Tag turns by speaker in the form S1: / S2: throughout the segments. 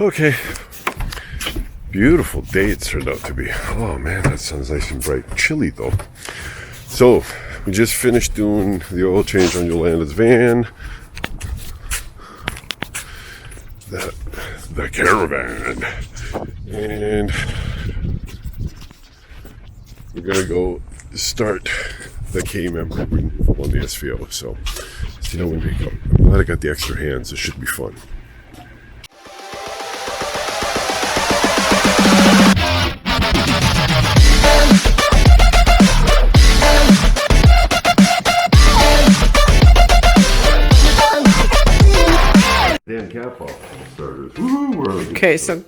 S1: Okay. Beautiful day it turned out to be. Oh man, that sun's nice and bright. Chilly though. So, we just finished doing the oil change on Yolanda's van. The caravan. And we're gonna go start the K member removal on the SVO. So, see how we make up. I'm glad I got the extra hands. It should be fun. Cap off starters.
S2: Okay, so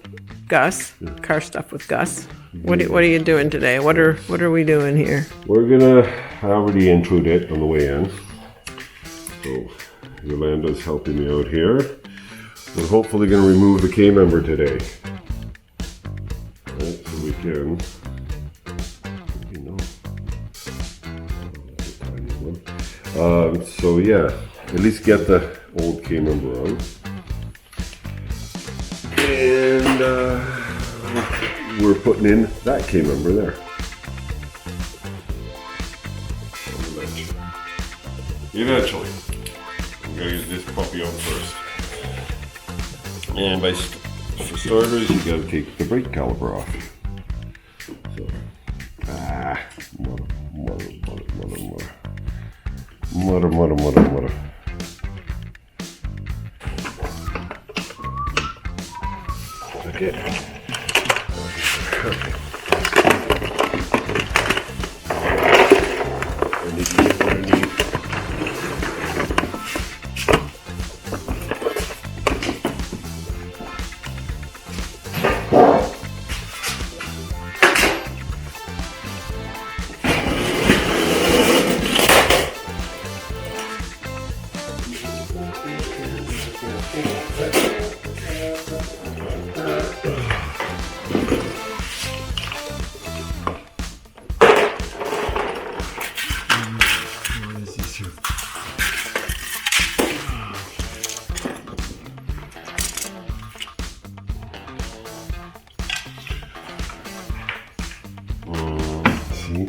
S2: Gus, car stuff with Gus. What are you doing today? What are we doing here?
S1: We're gonna already introed it on the way in. So Yolanda's helping me out here. We're hopefully gonna remove the K member today. Right, so we can. So yeah, at least get the old K member on. And we're putting in that K member there. Eventually. I'm going to get this puppy on first. And for starters, you got to take the brake caliper off. So, mother. Okay.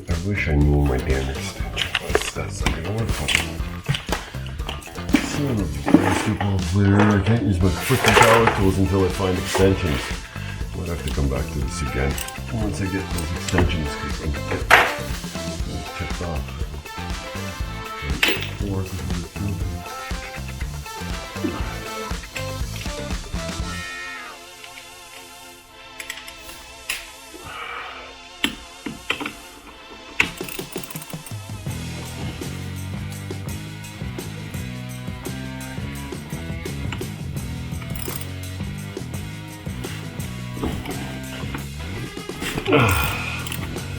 S1: I wish I knew my damn extension was. That's not gonna work for me. Son of a basketball player. I can't use my freaking power tools until I find extensions. Might have to come back to this again once I get those extensions because I'm tipped off.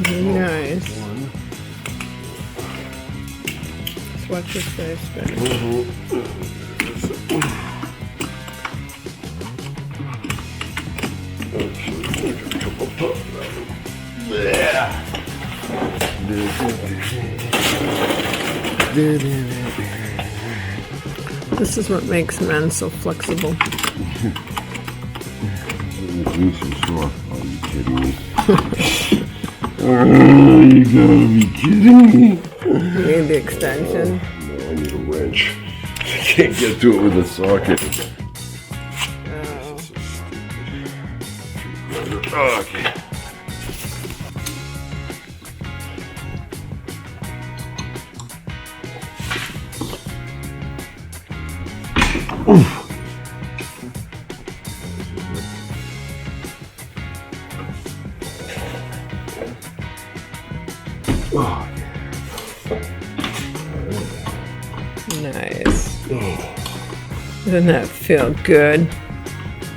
S2: Nice. Watch your face, baby. This is what makes men so flexible.
S1: Are you kidding me? You gotta be kidding me.
S2: You need the extension?
S1: No, I need a wrench. I can't get to it with a socket. Oh, okay. Oof. Oh.
S2: Nice. Doesn't that feel good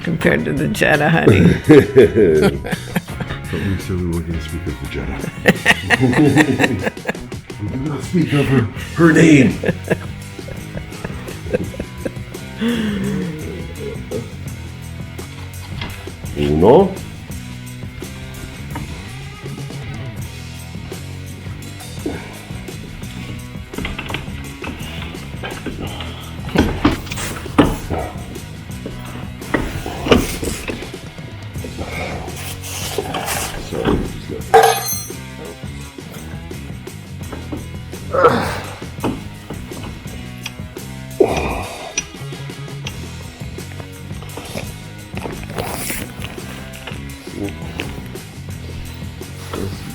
S2: compared to the Jetta, honey?
S1: But we said we were going to speak of the Jetta. We did not speak of her name. Uno.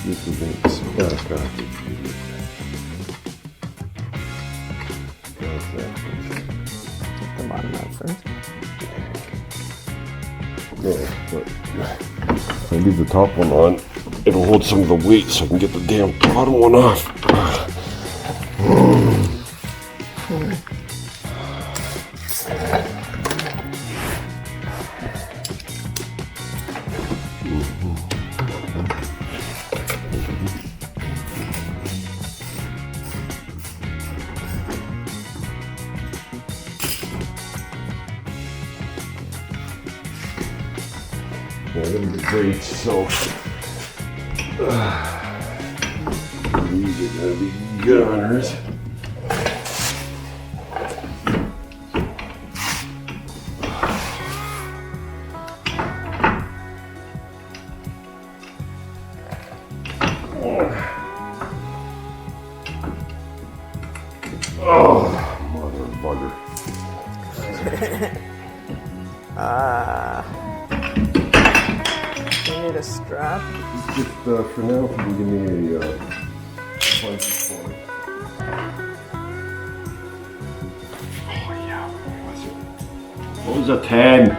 S1: This is it.
S2: Take the bottom out first.
S1: Yeah, but if I leave the top one on, it'll hold some of the weight so I can get the damn bottom one off. Yeah, them are great, so these are gonna be gunners. Oh, mother bugger.
S2: You need a strap.
S1: Just for now, if you can give me a punch for it. Oh yeah, what was a 10? I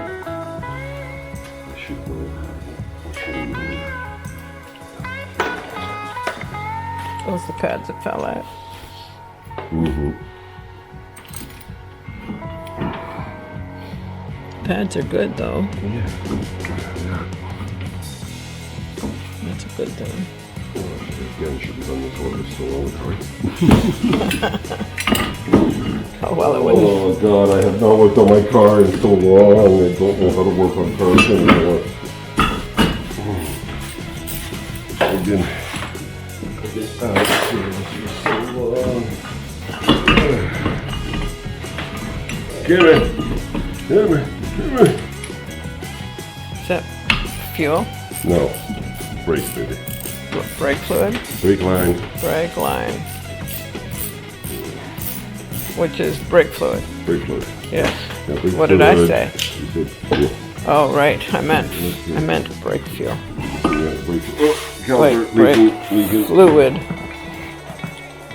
S1: should know that.
S2: Those are the pads that fell out. Pads are good though.
S1: Yeah.
S2: That's a good thing.
S1: Again, should have done this one so long.
S2: Oh well, it wouldn't.
S1: Oh God, I have not worked on my car in so long. I don't know how to work on cars anymore. I've been out here for so long. Get it! Get it!
S2: Is that fuel?
S1: No, brake baby.
S2: Brake fluid?
S1: Brake line.
S2: Brake line. Which is brake fluid.
S1: Brake fluid.
S2: Yes.
S1: Yeah, brake
S2: What did I
S1: fluid.
S2: say?
S1: You said, yeah.
S2: Oh right, I meant brake fuel.
S1: Yeah, brake. Oh, caliper
S2: Wait, brake
S1: leaking.
S2: fluid.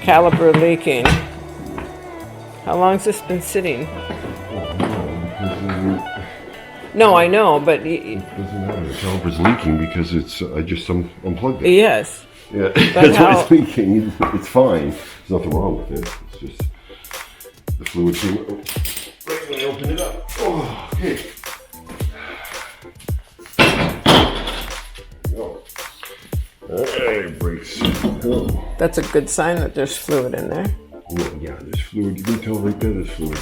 S2: Caliper leaking. How long's this been sitting? No, I know, but
S1: It doesn't matter. The caliper's leaking because it's. I just unplugged it.
S2: yes.
S1: Yeah, that's why it's leaking. It's fine. There's nothing wrong with it. It's just the fluid came right when I opened it up. Oh, okay. Go. Alright, brakes. Oh.
S2: That's a good sign that there's fluid in there.
S1: Yeah, there's fluid. You can tell right there there's fluid.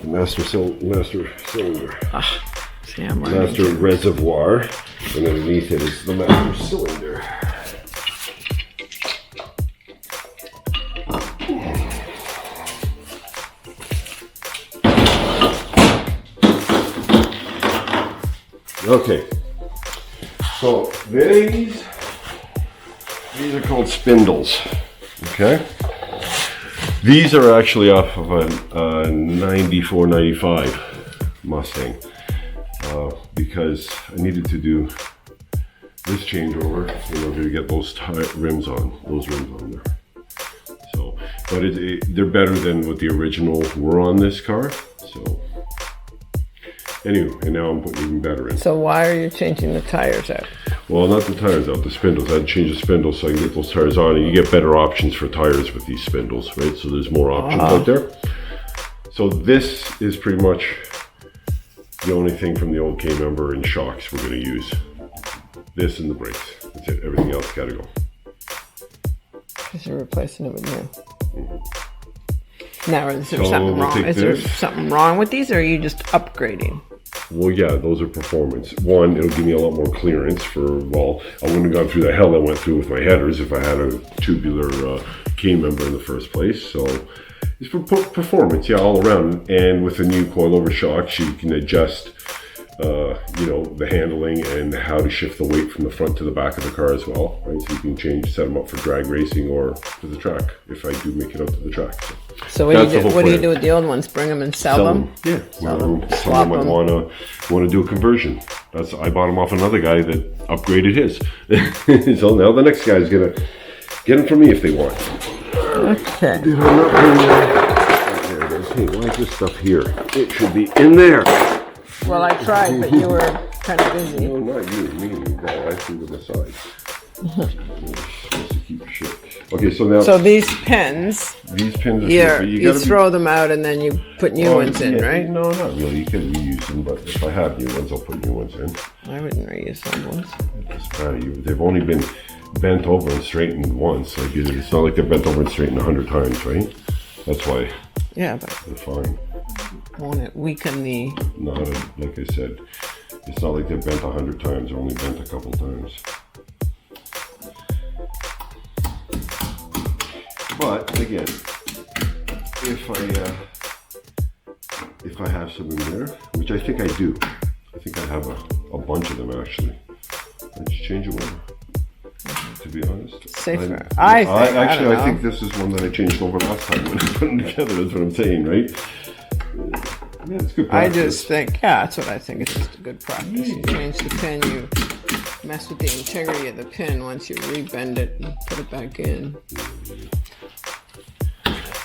S1: The master cylinder.
S2: See, I'm learning.
S1: Master reservoir. And underneath it is the master cylinder. Okay, so these are called spindles, okay? These are actually off of a 94, 95 Mustang because I needed to do this changeover in order to get those rims on there. So, but they're better than what the original were on this car, so. Anyway, and now I'm putting even better in.
S2: So why are you changing the tires out?
S1: Well, not the tires out, the spindles. I had to change the spindles so I can get those tires on, and you get better options for tires with these spindles, right? So there's more options out there. So this is pretty much the only thing from the old K member and shocks we're going to use. This and the brakes. That's it. Everything else got to go.
S2: Because you're replacing it with new. Now, is there
S1: So
S2: something
S1: we'll
S2: wrong?
S1: take
S2: Is there
S1: this.
S2: something wrong with these, or are you just upgrading?
S1: Well, yeah, those are performance. One, it'll give me a lot more clearance for, well, I wouldn't have gone through the hell I went through with my headers if I had a tubular K member in the first place. So it's for performance, yeah, all around. And with the new coilover shocks, you can adjust you know, the handling and how to shift the weight from the front to the back of the car as well, right? So you can set them up for drag racing or for the track if I do make it out to the track.
S2: So what do you do with the old ones? Bring them and sell them?
S1: Yeah,
S2: Sell them,
S1: someone might want to do a conversion. I bought them off another guy that upgraded his. So now the next guy's gonna get them from me if they want.
S2: Okay.
S1: Dude, I'm not bringing there it is. Hey, why is this stuff here? It should be in there.
S2: Well, I tried, but you were kind of busy.
S1: No, not you, me. I threw them aside. Supposed to keep shit. Okay, so now.
S2: So these pins.
S1: These pins are shit, but
S2: you throw them out and then you put new ones in, right?
S1: No, not really. You can reuse them, but if I have new ones, I'll put new ones in.
S2: I wouldn't reuse some ones.
S1: They've only been bent over and straightened once. Like it's not like they're bent over and straightened 100 times, right? That's why.
S2: Yeah, but
S1: they're fine.
S2: Won't it weaken the?
S1: Like I said, it's not like they're bent 100 times. They're only bent a couple times. But again, if I have some in there, which I think I do, I think I have a bunch of them actually. I just change them over. To be honest,
S2: safer.
S1: I think this is one that I changed over last time when I put them together. That's what I'm saying, right? Yeah, it's good practice.
S2: I just think, that's what I think. It's just a good practice. You change the pin, you mess with the integrity of the pin once you rebend it and put it back in.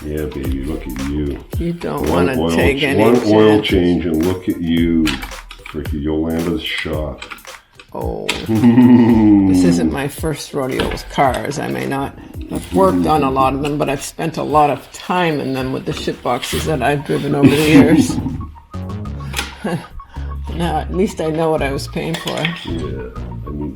S1: Yeah, baby, look at you.
S2: You don't want to take any chances.
S1: One oil change and look at you. Freaking Yolanda's shop.
S2: Oh, this isn't my first rodeo with cars. I may not have worked on a lot of them, but I've spent a lot of time in them with the shit boxes that I've driven over the years. Now, at least I know what I was paying for.
S1: Yeah, I mean,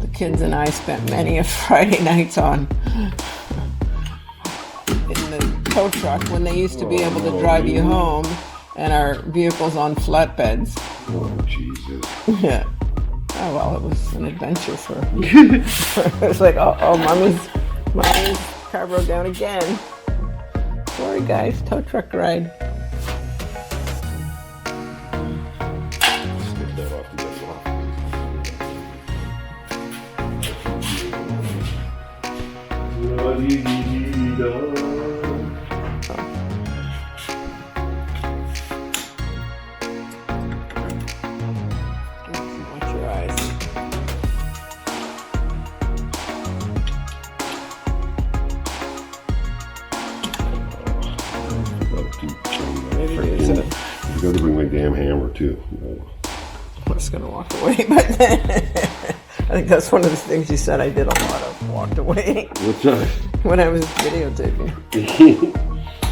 S2: The kids and I spent many a Friday nights on in the tow truck when they used to be able to drive you home and our vehicles on flatbeds.
S1: Oh, Jesus.
S2: Yeah. Oh, well, it was an adventure for it was like, oh, mommy's car broke down again. Sorry, guys, tow truck ride.
S1: Snip that off to get it off.
S2: Watch your eyes. Maybe use it.
S1: You got to bring my damn hammer too.
S2: I was going to walk away, but I think that's one of the things you said I did a lot of, walked away.
S1: What's that?
S2: When I was videotaping.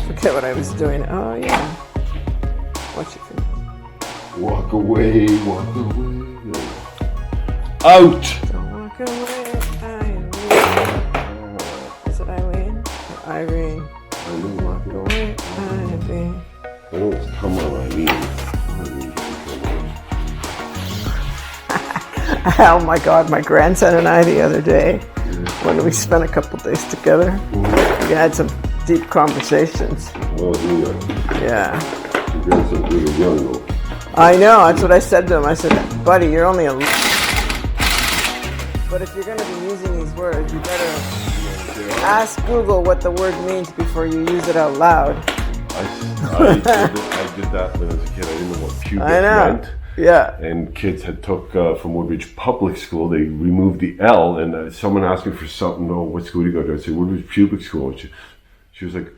S2: Forget what I was doing. Oh, yeah. Watch your fingers.
S1: Walk away, walk away. Out!
S2: Don't walk away, Eileen. Is it Eileen? Or Irene?
S1: Eileen.
S2: Walk away, Eileen.
S1: I know it's come on, Eileen.
S2: Oh my God, my grandson and I the other day, when we spent a couple days together, we had some deep conversations.
S1: Well,
S2: Yeah.
S1: your grandson's really young though.
S2: I know, that's what I said to him. I said, buddy, you're only a... But if you're going to be using these words, you better ask Google what the word means before you use it out loud.
S1: I did that when I was a kid. I didn't know what pubic meant.
S2: Yeah.
S1: And kids had took from Woodbridge Public School, they removed the L, and someone asked me for something, what school do you go to? I said, Woodbridge Public School. And she was like,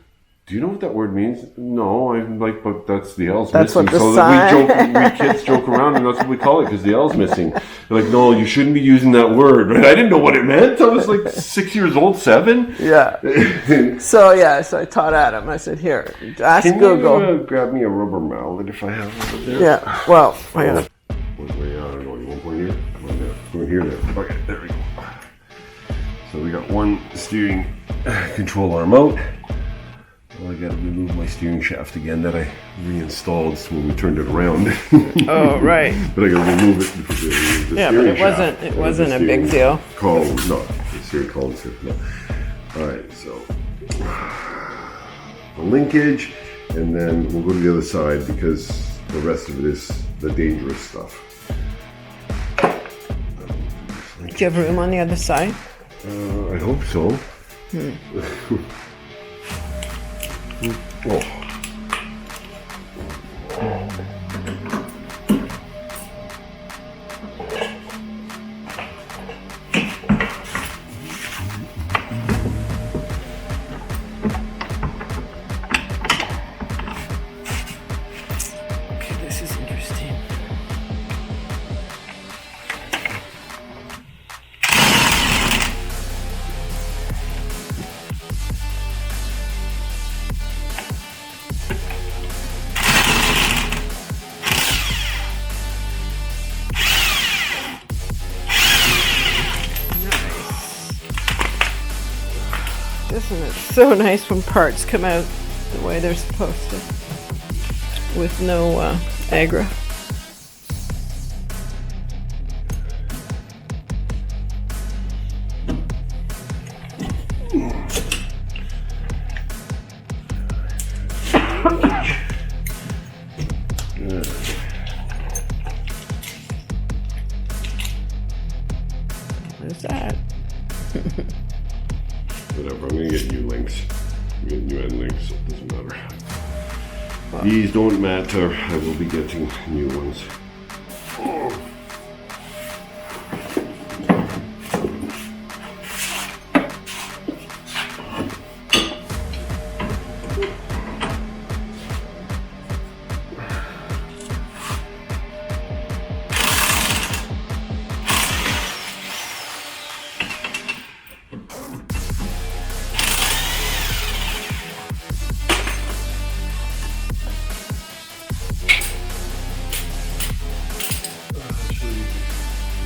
S1: do you know what that word means? No, I'm like, but that's the L's
S2: that's
S1: missing.
S2: What the
S1: so
S2: sign.
S1: that we kids joke around, and that's what we call it, because the L's missing. They're like, no, you shouldn't be using that word. I didn't know what it meant. I was like 6 years old, 7.
S2: Yeah. So I taught Adam. I said, here, ask Google.
S1: Can you grab me a rubber mallet if I have one there?
S2: Yeah, well, I got it.
S1: I don't know, you want one here? One here, there. Okay, there we go. So we got one steering control arm out. Well, I gotta remove my steering shaft again that I reinstalled when we turned it around.
S2: Oh, right.
S1: But I gotta remove it because the
S2: yeah, but it wasn't a big deal.
S1: Column, no, the steering column. No. All right, so the linkage, and then we'll go to the other side because the rest of it is the dangerous stuff.
S2: Do you have room on the other side?
S1: I hope so. Oh.
S2: This is interesting. Isn't it so nice when parts come out the way they're supposed to, with no agra? What is that?
S1: Whatever, I'm gonna get new links. I'm getting new end links, so it doesn't matter. These don't matter, I will be getting new ones.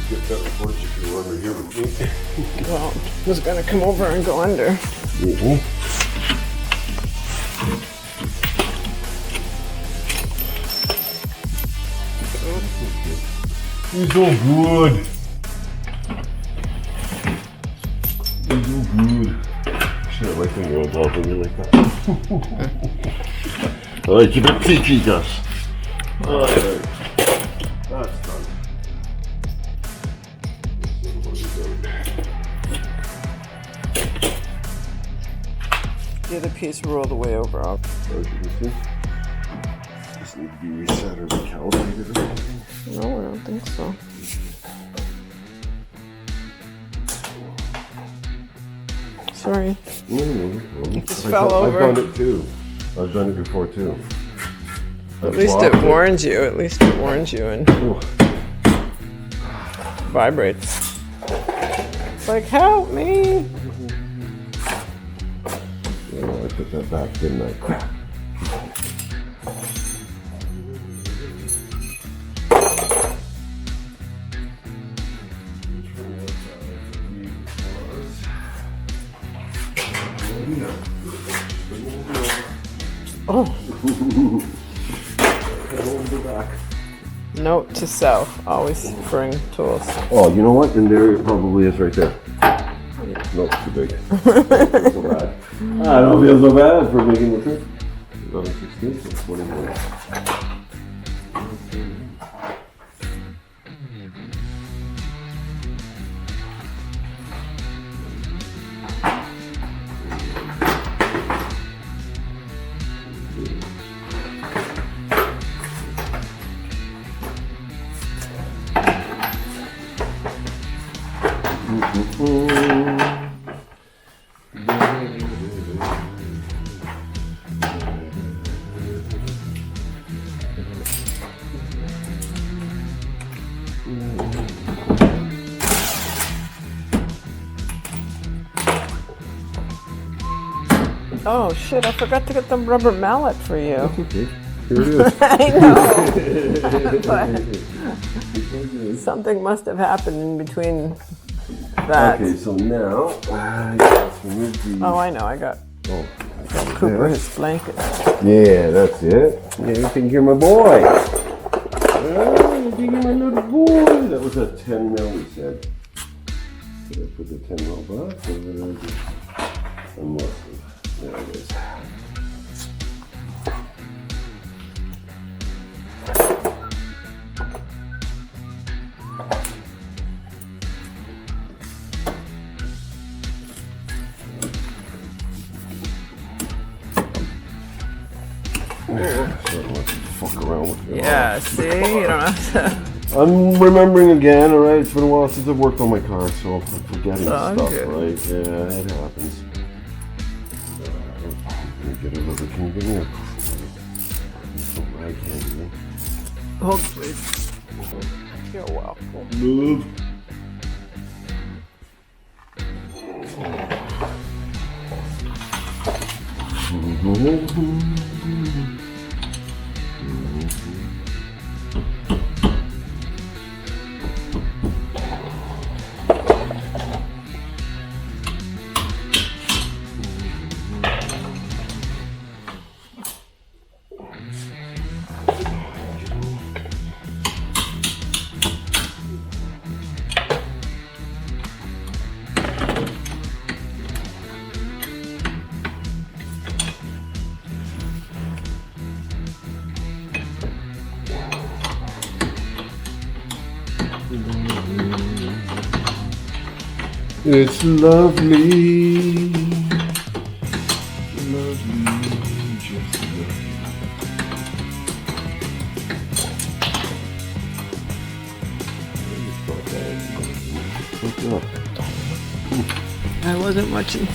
S1: Get that report if you were under here with me.
S2: Well, I was gonna come over and go under.
S1: He's so good. He's so good. Shit, I like when you're involved in me like that. Alright, keep it peachy, Gus. Alright. That's done.
S2: The other piece roll the way over.
S1: As you can see, just need to be reset or recalibrated or something.
S2: No, I don't think so. Sorry.
S1: No.
S2: It just fell over.
S1: I've done it too. I've done it before too.
S2: At least it warns you. At least it warns you and vibrates. It's like, help me.
S1: I put that back, didn't I? Crap.
S2: Oh. Note to self, always bring tools.
S1: Oh, you know what? In there it probably is right there. No, it's too big. So bad. I don't feel so bad for making the trip. 11/16, so 20 minutes.
S2: Oh shit, I forgot to get the rubber mallet for you.
S1: Okay, here it is.
S2: I know. But something must have happened in between that.
S1: Okay, so now, let's remove the...
S2: Oh, I know, I got Cooper his blanket.
S1: Yeah, that's it. Yeah, you think you're my boy. You think you're my little boy. That was a 10 mil, we said. Did I put the 10 mil box over there? and mustard. There it is. Fuck around with it.
S2: Yeah, see? You don't have to.
S1: I'm remembering again, alright? It's been a while since I've worked on my car, so I'm forgetting stuff,
S2: good.
S1: right? Yeah, it happens. Can you give me some rag candy?
S2: Hold, please. You're welcome.
S1: Move. It's lovely, lovely, just lovely.
S2: I wasn't watching.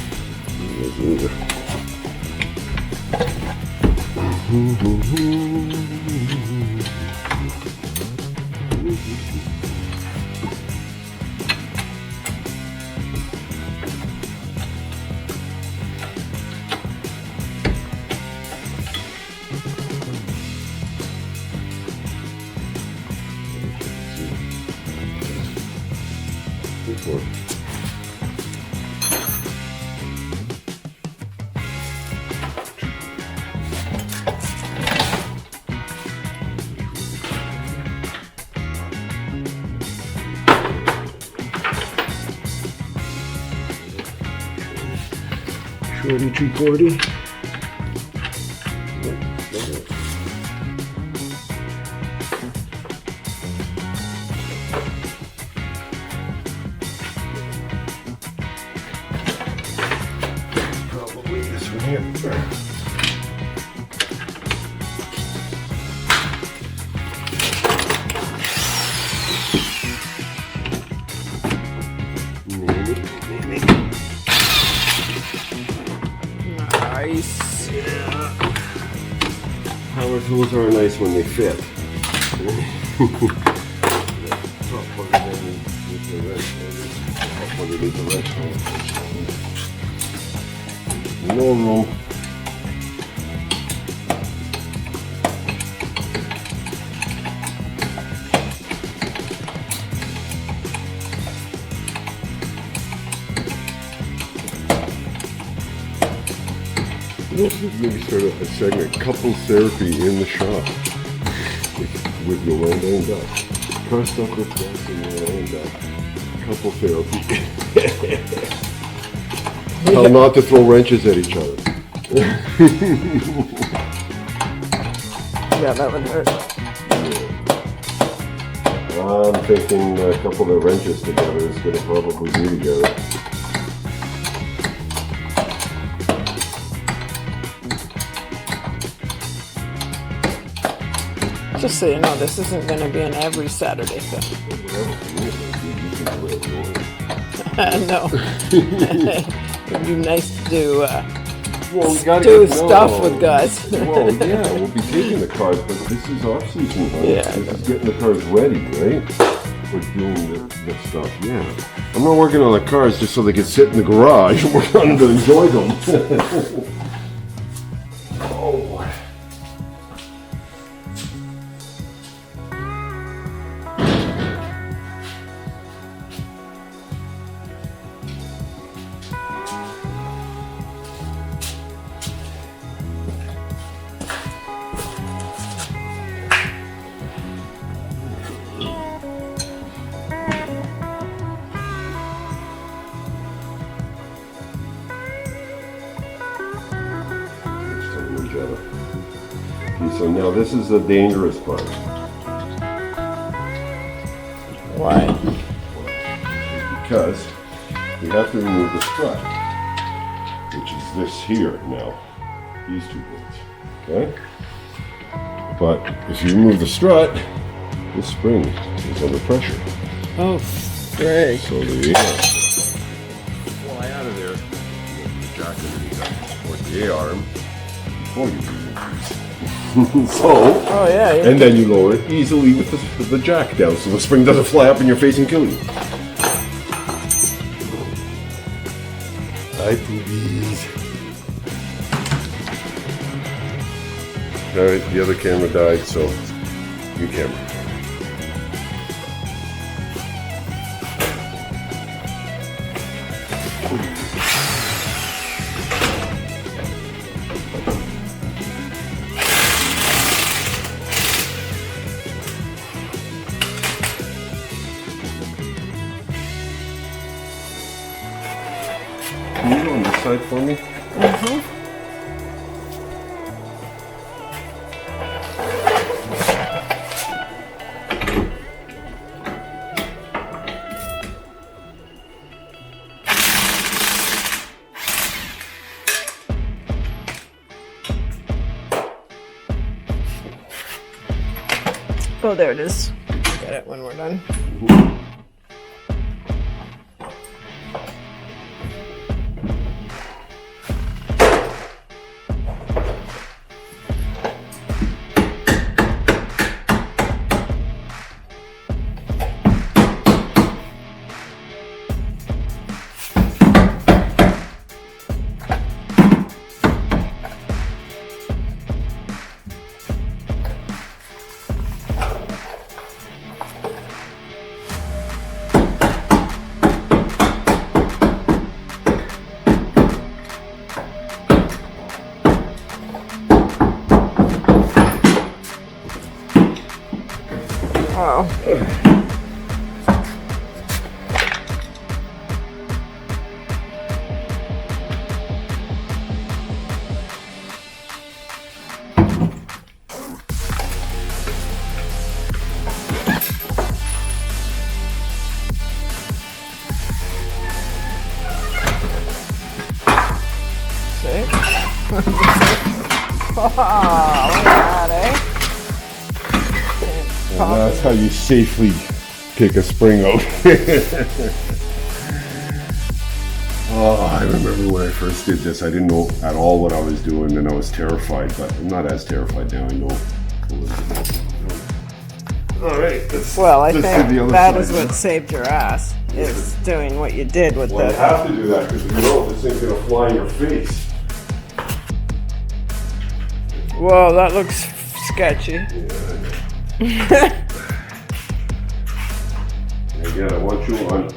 S1: Shorty 240. Probably this one here.
S2: Nice.
S1: Power tools are nice when they fit. No room. Maybe start a segment, couples therapy in the shop with Yolanda and Duck. Car stuff with Duck and Yolanda. Couple therapy. How not to throw wrenches at each other.
S2: Yeah, that would hurt.
S1: I'm thinking a couple of wrenches together is going to probably be together.
S2: Just so you know, this isn't going to be an every Saturday thing. No. It'd be nice to do stuff with guys.
S1: Well, yeah, we'll be taking the cars, but this is off season, huh?
S2: Yeah,
S1: This is getting the cars ready, right? For doing the stuff, yeah. I'm not working on the cars just so they can sit in the garage. I'm working on them to enjoy them. Oh. Okay, so now this is the dangerous part.
S2: Why?
S1: Because we have to remove the strut, which is this here now. These two bolts. Okay? But if you remove the strut, this spring is under pressure.
S2: Oh, frig.
S1: So there you go. Fly out of there. The jack underneath that to support the A-arm before you remove these. So,
S2: Oh, yeah.
S1: and then you lower it easily with the jack down so the spring doesn't fly up in your face and kill you. Hi, poopies. Alright, the other camera died, so new camera. Can you go on this side for me?
S2: Mm-hmm. Oh, there it is. Get it when we're done. Oh. See? Oh, look at that, eh?
S1: And that's how you safely take a spring out. Oh, I remember when I first did this, I didn't know at all what I was doing and I was terrified, but I'm not as terrified now, I know. Alright,
S2: Well, I think that
S1: side.
S2: is what saved your ass, is doing what you did with
S1: Well, you
S2: the...
S1: have to do that because you know this thing's gonna fly in your face.
S2: Whoa, that looks sketchy.
S1: Yeah. Again, I want you on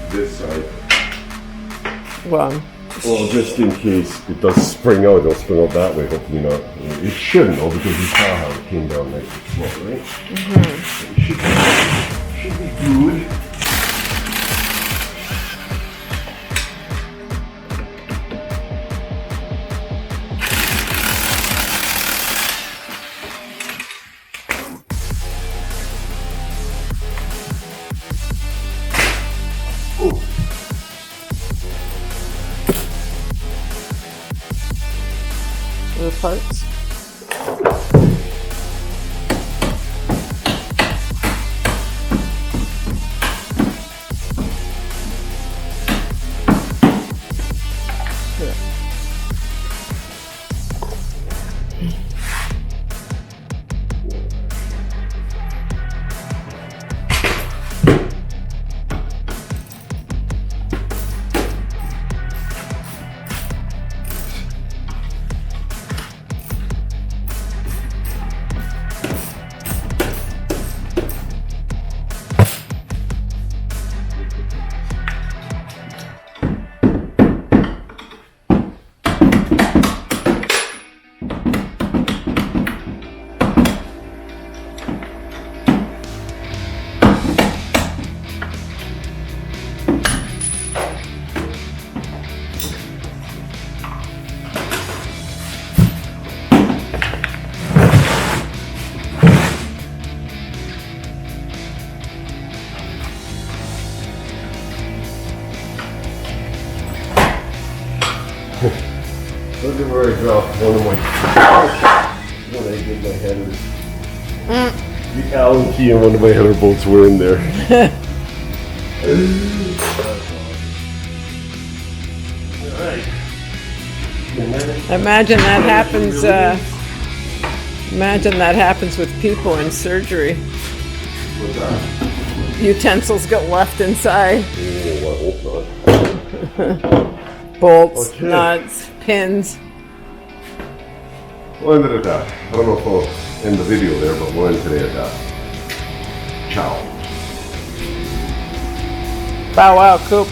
S1: this side.
S2: Well,
S1: Just in case it does spring out, it'll spring out that way. Hopefully not. It shouldn't though, because you saw how it came down nice and slow, right? Mm-hmm. Should be good.
S2: the parts.
S1: Look at where I dropped one of my when I did my header. The Allen key and one of my header bolts were in there. Alright.
S2: Imagine that happens. Imagine that happens with people in surgery.
S1: What's that?
S2: Utensils get left inside.
S1: Oh, I hope not.
S2: Bolts,
S1: Okay.
S2: nuts, pins.
S1: We'll end it at that. I don't know if I'll end the video there, but we'll end today at that. Ciao.
S2: Bow wow, Coop.